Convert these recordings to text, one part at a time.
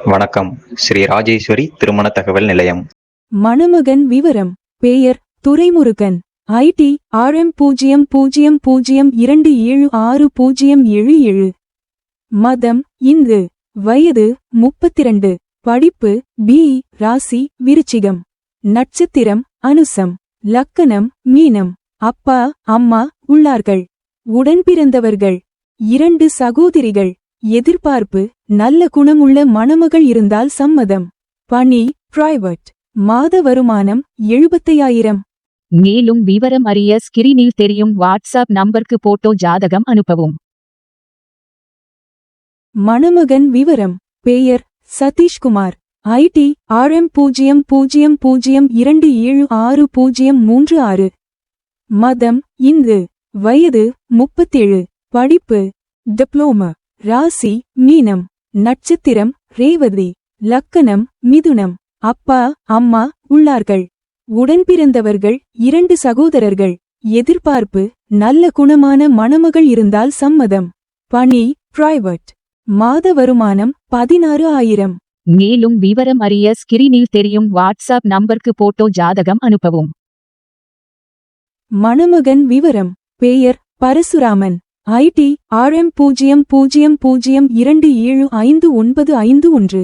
வணக்கம். ஸ்ரீ ராஜேஸ்வரி திருமண தகவல் நிலையம். மணமகன் விவரம்: பெயர் துரைமுருகன். ID RM00276077. மதம் இந்து. வயது 32. படிப்பு BE. ராசி விருச்சிகம். நட்சத்திரம் அனுசம். லக்கணம் மீனம். அப்பா அம்மா உள்ளார்கள். உடன்பிறந்தவர்கள் 2 சகோதரிகள். எதிர்பார்ப்பு: நல்ல குணமுள்ள மணமகள் இருந்தால் சம்மதம். பணி பிரைவேட். மாத வருமானம் 75,000. மேலும் விவரம் அறிய ஸ்கிரீனில் தெரியும் வாட்ஸ்அப் நம்பருக்கு போட்டோ ஜாதகம் அனுப்பவும். மணமகன் விவரம்: பெயர் சதீஷ்குமார். ID RM00276036. மதம் இந்து. வயது 37. படிப்பு டிப்ளோமா. ராசி மீனம். நட்சத்திரம் ரேவதி. லக்கணம் மிதுனம். அப்பா அம்மா உள்ளார்கள். உடன்பிறந்தவர்கள் 2 சகோதரர்கள். எதிர்பார்ப்பு: நல்ல குணமான மணமகள் இருந்தால் சம்மதம். பணி பிரைவேட். மாத வருமானம் 16,000. மேலும் விவரம் அறிய ஸ்கிரீனில் தெரியும் வாட்ஸ்அப் நம்பருக்கு போட்டோ ஜாதகம் அனுப்பவும். மணமகன் விவரம்: பெயர் பரசுராமன். ID RM00275951.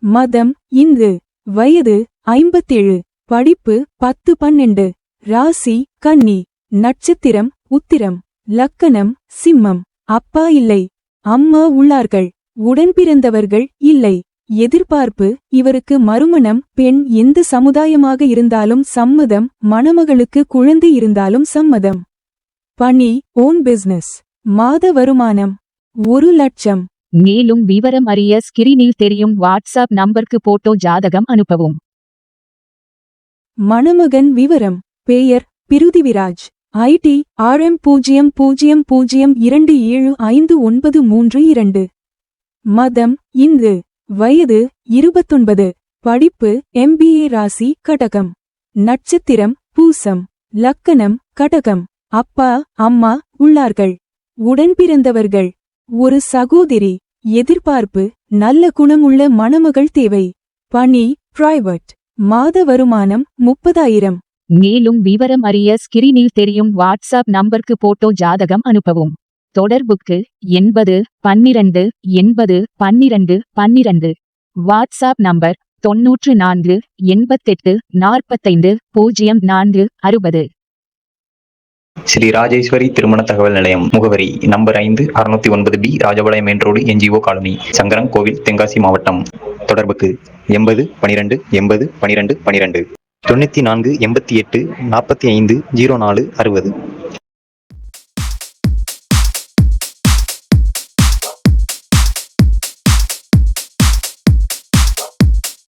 மதம் இந்து. வயது 57. படிப்பு 10-12. ராசி கன்னி. நட்சத்திரம் உத்திரம். லக்கணம் சிம்மம். அப்பா இல்லை, அம்மா உள்ளார்கள். உடன்பிறந்தவர்கள் இல்லை. எதிர்பார்ப்பு: இவருக்கு மறுமணம். பெண் எந்த சமுதாயமாக இருந்தாலும் சம்மதம். மணமகளுக்கு குழந்தை இருந்தாலும் சம்மதம். பணி ஓன் பிசினஸ். மாத வருமானம் 1,00,000. மேலும் விவரம் அறிய ஸ்கிரீனில் தெரியும் வாட்ஸ்அப் நம்பருக்கு போட்டோ ஜாதகம் அனுப்பவும். மணமகன் விவரம்: பெயர் பிருதிவிராஜ். ID RM00275932. மதம் இந்து. வயது 29. படிப்பு MBA. ராசி கடகம். நட்சத்திரம் பூசம். லக்கணம் கடகம். அப்பா அம்மா உள்ளார்கள். உடன்பிறந்தவர்கள் 1 சகோதரி. எதிர்பார்ப்பு: நல்ல குணமுள்ள மணமகள் தேவை. பணி பிரைவேட். மாத வருமானம் 30,000. மேலும் விவரம் அறிய ஸ்கிரீனில் தெரியும் வாட்ஸ்அப் நம்பருக்கு போட்டோ ஜாதகம் அனுப்பவும். தொடர்புக்கு 8012801212. WhatsApp number 9488450460. ஸ்ரீ ராஜேஸ்வரி திருமண தகவல் நிலையம். முகவரி: number 5, 609B, Rajapalayam main road, NGO colony, Sankaran கோவில், தென்காசி மாவட்டம். தொடர்புக்கு 8012801212. 94 88 45 04 60.